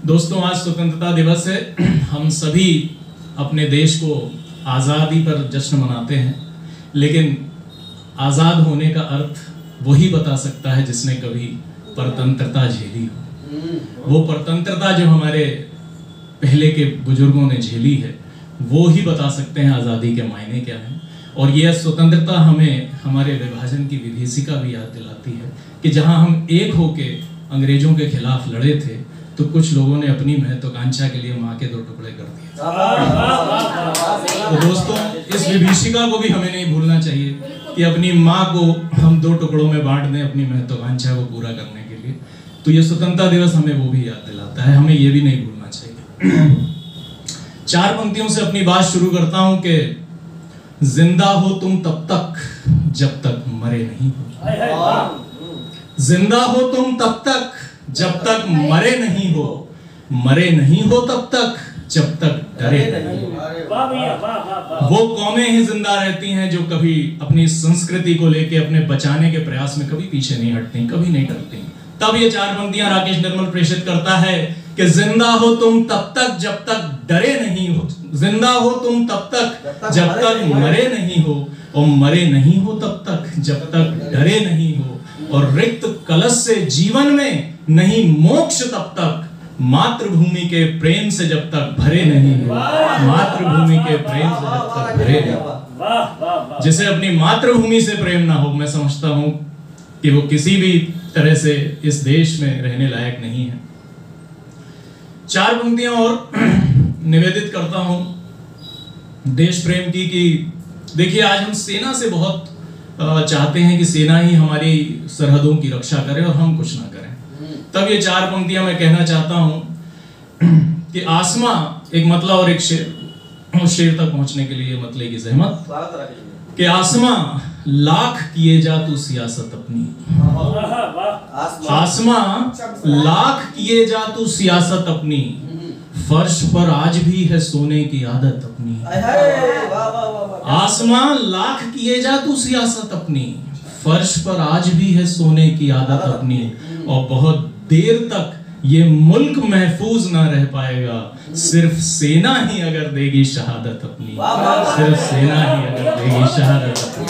दोस्तों, आज स्वतंत्रता दिवस है। हम सभी अपने देश को आज़ादी पर जश्न मनाते हैं, लेकिन आज़ाद होने का अर्थ वही बता सकता है जिसने कभी परतंत्रता झेली हो। वो परतंत्रता जो हमारे पहले के बुजुर्गों ने झेली है, वो ही बता सकते हैं आज़ादी के मायने क्या हैं। और यह स्वतंत्रता हमें हमारे विभाजन की विभीषिका भी याद दिलाती है कि जहां हम एक होके अंग्रेजों के खिलाफ लड़े थे, तो कुछ लोगों ने अपनी महत्वाकांक्षा के लिए माँ के 2 टुकड़े कर दिए। तो दोस्तों, इस विभीषिका को भी हमें नहीं भूलना चाहिए कि अपनी माँ को हम 2 टुकड़ों में बांट दें अपनी महत्वाकांक्षा को पूरा करने के लिए। तो ये स्वतंत्रता दिवस हमें वो भी याद दिलाता है, हमें ये भी नहीं भूलना चाहिए। 4 पंक्तियों से अपनी बात शुरू करता हूं कि जिंदा हो तुम तब तक जब तक मरे नहीं हो। जिंदा हो तुम तब तक जब तक मरे नहीं हो, मरे नहीं हो तब तक जब तक डरे नहीं हो। वो कौमें ही जिंदा रहती हैं जो कभी अपनी संस्कृति को लेके अपने बचाने के प्रयास में कभी पीछे नहीं हटती, कभी नहीं डरती। तब ये 4 पंक्तियां राकेश निर्मल प्रेषित करता है कि जिंदा हो तुम तब तक जब तक डरे नहीं हो, जिंदा हो तुम तब तक जब तक मरे नहीं हो, और मरे नहीं हो तब तक जब तक डरे नहीं हो, और रिक्त कलश से जीवन में नहीं मोक्ष तब तक, मातृभूमि के प्रेम से जब तक भरे नहीं हो, मातृभूमि के प्रेम से जब तक भरे नहीं हो। जिसे अपनी मातृभूमि से प्रेम ना हो, मैं समझता हूं कि वो किसी भी तरह से इस देश में रहने लायक नहीं है। 4 पंक्तियां और निवेदित करता हूं देश प्रेम की कि देखिए, आज हम सेना से बहुत चाहते हैं कि सेना ही हमारी सरहदों की रक्षा करे और हम कुछ ना करें। तब ये 4 पंक्तियां मैं कहना चाहता हूं कि आसमां एक मतला और एक शेर, उस शेर तक पहुंचने के लिए मतले की जहमत कि आसमां लाख किए जा तू सियासत अपनी, आसमां लाख किए जा तू सियासत अपनी, फर्श पर आज भी है सोने की आदत अपनी। आसमां लाख किए जा तू सियासत अपनी, फर्श पर आज भी है सोने की आदत अपनी, और बहुत देर तक ये मुल्क महफूज ना रह पाएगा, सिर्फ सेना ही अगर देगी शहादत अपनी, सिर्फ सेना ही अगर देगी शहादत अपनी,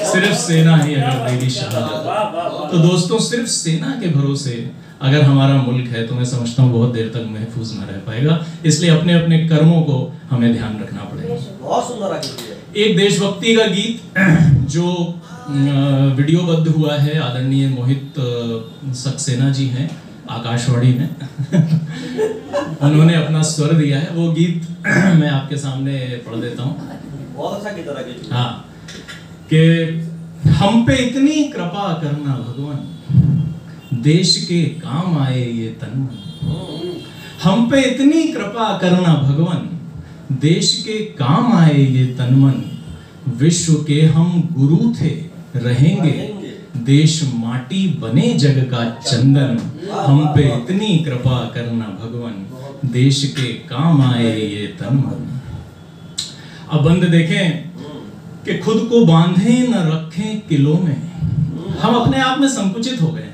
सिर्फ सेना ही अगर देगी शहादत। तो दोस्तों, सिर्फ सेना के भरोसे अगर हमारा मुल्क है तो मैं समझता हूँ बहुत देर तक महफूज ना रह पाएगा। इसलिए अपने अपने कर्मों को हमें ध्यान रखना पड़ेगा। बहुत सुंदर एक देशभक्ति का गीत जो वीडियोबद्ध हुआ है, आदरणीय मोहित सक्सेना जी हैं आकाशवाणी में उन्होंने अपना स्वर दिया है, वो गीत मैं आपके सामने पढ़ देता हूँ। बहुत अच्छा गीत है। हाँ, कि हम पे इतनी कृपा करना भगवान, देश के काम आए ये तन मन। हम पे इतनी कृपा करना भगवान, देश के काम आए ये तन मन, विश्व के हम गुरु थे रहेंगे, देश माटी बने जग का चंदन। हम पे इतनी कृपा करना भगवान, देश के काम आए ये तन मन। अब बंद देखें कि खुद को बांधे न रखें किलों में। हम अपने आप में संकुचित हो गए,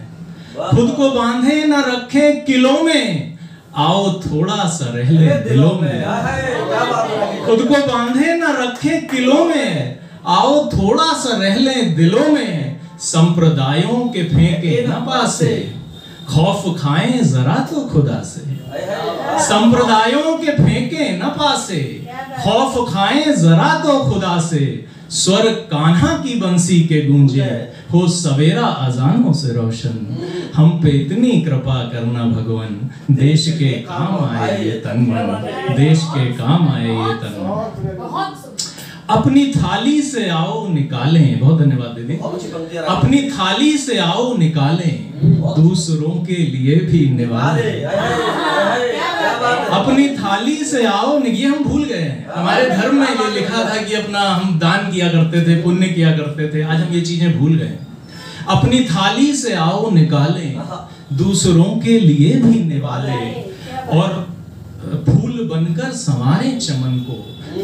खुद को बांधे न रखें किलों में, आओ थोड़ा सा रह ले दिलों में। खुद को बांधे न रखें किलों में, आओ थोड़ा सा रह ले दिलों में। संप्रदायों के फेंके न पासे, खौफ खाएं जरा तो खुदा से। संप्रदायों के फेंके न पासे, खौफ खाएं जरा तो खुदा से। स्वर कान्हा की बंसी के गूंजे, हो सवेरा अजानों से रोशन। हम पे इतनी कृपा करना भगवान, देश के काम आए ये तन मन, देश के काम आए ये तन मन। अपनी थाली से आओ निकालें, बहुत धन्यवाद दीदी, अपनी थाली से आओ निकालें, दूसरों के लिए भी निवालें। अपनी थाली से आओ, ये हम भूल गए हैं। हमारे धर्म में ये लिखा था कि अपना हम दान किया करते थे, पुण्य किया करते थे, आज हम ये चीजें भूल गए। अपनी थाली से आओ निकालें, दूसरों के लिए भी निवालें, और फूल बनकर संवारे चमन को,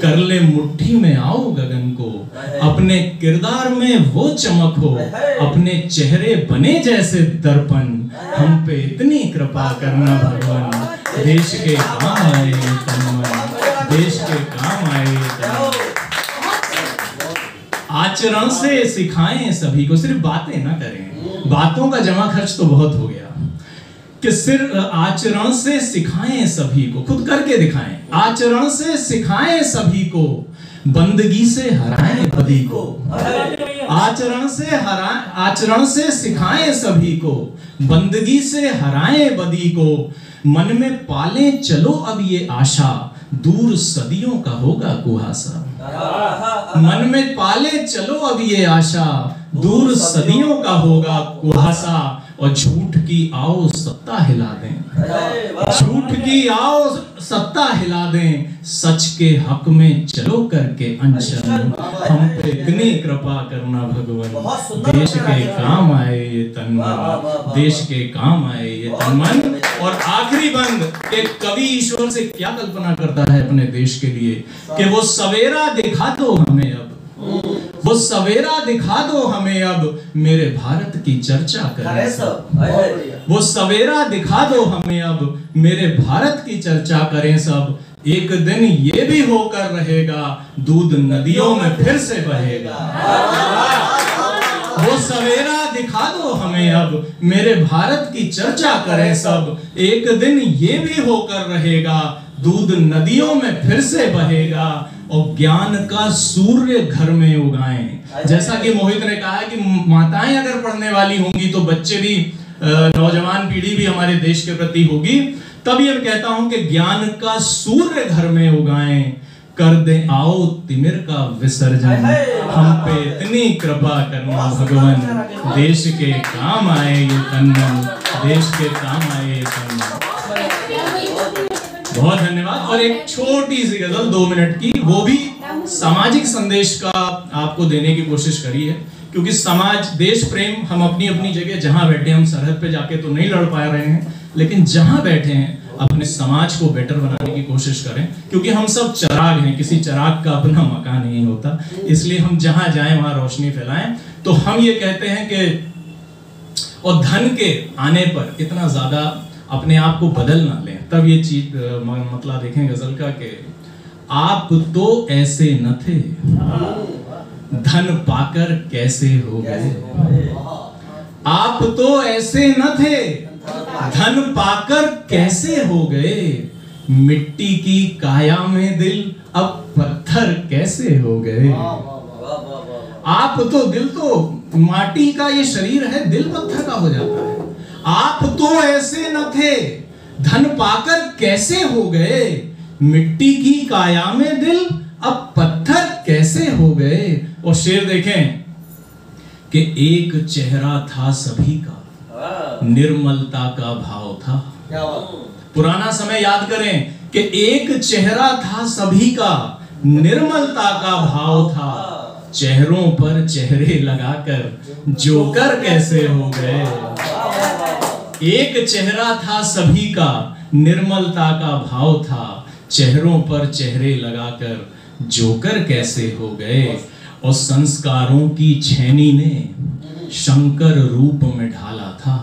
कर ले मुट्ठी में आओ गगन को, अपने किरदार में वो चमक हो, अपने चेहरे बने जैसे दर्पण, हम पे इतनी कृपा करना भगवान, देश के काम आए तन मन, देश के काम आए तन मन। आचरण से सिखाएं सभी को, सिर्फ बातें ना करें, बातों का जमा खर्च तो बहुत हो गया, कि सिर्फ आचरण से सिखाएं सभी को, खुद करके दिखाएं। आचरण से सिखाएं सभी को, बंदगी से हराएं बदी को। आचरण से सिखाएं सभी को, बंदगी से हराएं बदी को। मन में पालें चलो अब ये आशा, दूर सदियों का होगा कुहासा। मन में पाले चलो अब ये आशा, दूर सदियों का होगा कुहासा। और झूठ की आओ सत्ता हिला दें, झूठ की आओ सत्ता हिला दें, सच के हक में चलो करके अनशन, हम पे इतनी कृपा करना भगवान, देश के काम आए ये तन मन, देश के काम आए ये तन मन। और आखिरी बंद, एक कवि ईश्वर से क्या कल्पना करता है अपने देश के लिए, कि वो सवेरा दिखा दो हमें अब, वो सवेरा दिखा दो हमें अब, मेरे भारत की चर्चा करें सब। वो सवेरा दिखा दो हमें अब, मेरे भारत की चर्चा करें सब। एक दिन ये भी होकर रहेगा, दूध नदियों में फिर से बहेगा। वो सवेरा दिखा दो हमें अब, मेरे भारत की चर्चा करें सब। एक दिन ये भी होकर रहेगा, दूध नदियों में फिर से बहेगा। और ज्ञान का सूर्य घर में उगाएं। जैसा कि मोहित ने कहा कि माताएं अगर पढ़ने वाली होंगी तो बच्चे भी, नौजवान पीढ़ी भी हमारे देश के प्रति होगी। तब ये कहता हूं कि ज्ञान का सूर्य घर में उगाएं, कर दे आओ तिमिर का विसर्जन, हम पे इतनी कृपा करना भगवान, देश के काम आए ये तन मन, देश के काम आए ये तन मन। बहुत धन्यवाद। और एक छोटी सी गजल 2 मिनट की, वो भी सामाजिक संदेश का आपको देने की कोशिश करी है, क्योंकि समाज, देश प्रेम हम अपनी अपनी जगह जहां बैठे, हम सरहद पे जाके तो नहीं लड़ पा रहे हैं, लेकिन जहां बैठे हैं अपने समाज को बेटर बनाने की कोशिश करें, क्योंकि हम सब चिराग हैं, किसी चिराग का अपना मकान नहीं होता, इसलिए हम जहां जाएं वहां रोशनी फैलाएं। तो हम ये कहते हैं कि, और धन के आने पर इतना ज्यादा अपने आप को बदल ना लें। तब ये चीज मतलब देखें गजल का, कि आप तो ऐसे न थे, धन पाकर कैसे हो गए। आप तो ऐसे न थे, धन पाकर कैसे हो गए। मिट्टी की काया में दिल अब पत्थर कैसे हो गए। आप तो, दिल तो माटी का ये शरीर है, दिल पत्थर का हो जाता है। आप तो ऐसे न थे, धन पाकर कैसे हो गए। मिट्टी की काया में दिल अब पत्थर कैसे हो गए। और शेर देखें कि एक चेहरा था सभी का, निर्मलता का भाव था। पुराना समय याद करें कि एक चेहरा था सभी का, निर्मलता का भाव था। चेहरों पर चेहरे लगाकर जोकर कैसे हो गए। एक चेहरा था सभी का, निर्मलता का भाव था। चेहरों पर चेहरे लगाकर जोकर कैसे हो गए। और संस्कारों की छेनी ने शंकर रूप में ढाला था।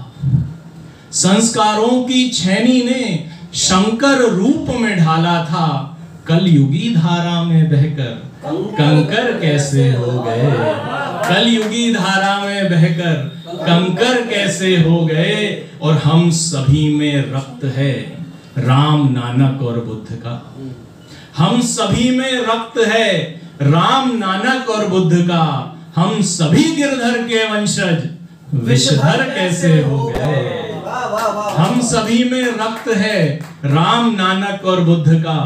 संस्कारों की छेनी ने शंकर रूप में ढाला था। कलयुगी धारा में बहकर कंकर कैसे हो गए। कलयुगी धारा में बहकर कंकर कैसे हो गए। और हम सभी में रक्त है राम, नानक और बुद्ध का। हम सभी में रक्त है राम, नानक और बुद्ध का। हम सभी गिरधर के वंशज, विषधर कैसे हो गए। हम सभी में रक्त है राम, नानक और बुद्ध का।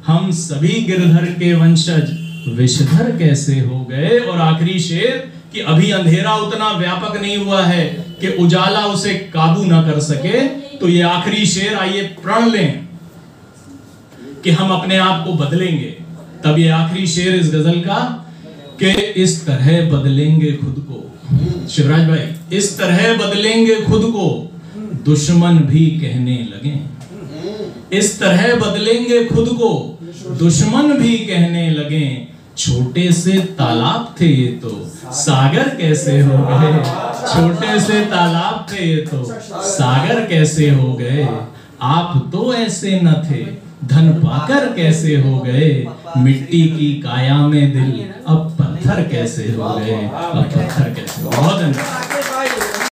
हम सभी गिरधर के वंशज, विषधर कैसे हो गए। और आखिरी शेर कि अभी अंधेरा उतना व्यापक नहीं हुआ है कि उजाला उसे काबू ना कर सके। तो ये आखिरी शेर आइए प्रण लें कि हम अपने आप को बदलेंगे। तब ये आखिरी शेर इस गजल का कि इस तरह बदलेंगे खुद को। शिवराज भाई, इस तरह बदलेंगे खुद को दुश्मन भी कहने लगे। इस तरह बदलेंगे खुद को, दुश्मन भी कहने लगे छोटे से तालाब थे ये तो सागर कैसे हो गए। छोटे से तालाब थे ये तो सागर कैसे हो गए। आप तो ऐसे न थे धन पाकर कैसे हो गए। मिट्टी की काया में दिल अब पत्थर कैसे हो गए। अब पत्थर कैसे। बहुत